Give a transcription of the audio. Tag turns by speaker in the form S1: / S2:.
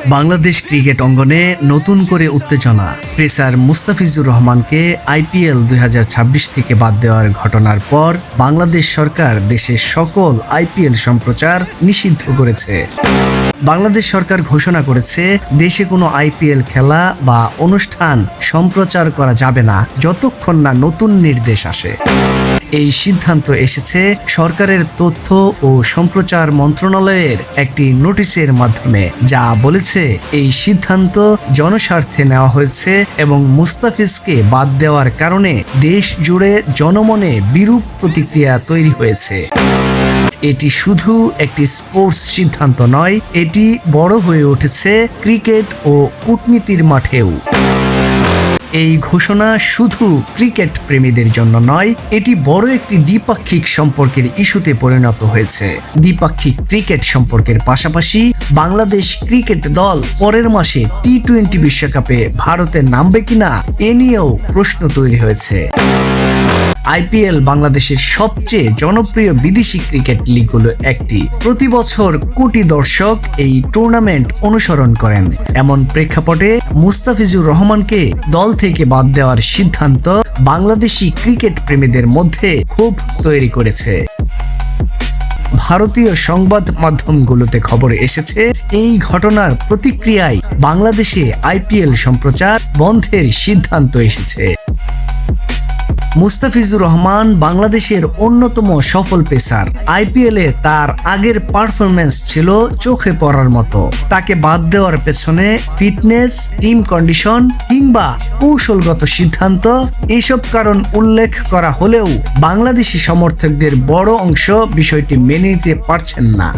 S1: Bangladesh cricket অঙ্গনে নতুন করে উত্তেজনা। পেসার মুস্তাফিজুর রহমানকে আইপিএল 2026 থেকে বাদ দেওয়ার ঘটনার পর বাংলাদেশ সরকার দেশের সকল আইপিএল সম্প্রচার নিষিদ্ধ করেছে। বাংলাদেশ সরকার ঘোষণা করেছে দেশে কোনো আইপিএল খেলা বা অনুষ্ঠান সম্প্রচার করা যাবে না যতক্ষণ না নতুন নির্দেশ আসে। এই সিদ্ধান্ত এসেছে সরকারের তথ্য ও সম্প্রচার মন্ত্রণালয়ের একটি নোটিশের মাধ্যমে, যা বলেছে এই সিদ্ধান্ত জনস্বার্থে নেওয়া হয়েছে এবং মুস্তাফিজকে বাদ দেওয়ার কারণে দেশ জুড়ে জনমনে বিরূপ প্রতিক্রিয়া তৈরি হয়েছে। এটি শুধু একটি স্পোর্টস সিদ্ধান্ত নয়, এটি বড় হয়ে উঠেছে ক্রিকেট ও কূটনীতির মাঠেও। এই ঘোষণা শুধু ক্রিকেট প্রেমীদের জন্য নয়, এটি বড় একটি দ্বিপাক্ষিক সম্পর্কের ইস্যুতে পরিণত হয়েছে। দ্বিপাক্ষিক ক্রিকেট সম্পর্কের পাশাপাশি বাংলাদেশ ক্রিকেট দল পরের মাসে টি-20 বিশ্বকাপে ভারতে নামবে কিনা এ নিয়েও প্রশ্ন তৈরি হয়েছে। আইপিএল বাংলাদেশের সবচেয়ে জনপ্রিয় বিদেশি ক্রিকেট লিগগুলোর একটি। প্রতি বছর কোটি দর্শক এই টুর্নামেন্ট অনুসরণ করেন। এমন প্রেক্ষাপটে মুস্তাফিজুর রহমানকে দল থেকে বাদ দেওয়ার সিদ্ধান্ত বাংলাদেশি ক্রিকেট প্রেমীদের মধ্যে ক্ষোভ তৈরি করেছে। ভারতীয় সংবাদ মাধ্যমগুলোতে খবর এসেছে, এই ঘটনার প্রতিক্রিয়ায় বাংলাদেশে আইপিএল সম্প্রচার বন্ধের সিদ্ধান্ত এসেছে। মুস্তাফিজুর রহমান বাংলাদেশের অন্যতম সফল পেসার। আইপিএলে তার আগের পারফরম্যান্স ছিল চোখে পড়ার মতো। তাকে বাদ দেওয়ার পেছনে ফিটনেস, টিম কন্ডিশন কিংবা কৌশলগত সিদ্ধান্ত, এইসব কারণ উল্লেখ করা হলেও বাংলাদেশি সমর্থকদের বড় অংশ বিষয়টি মেনে নিতে পারছেন না।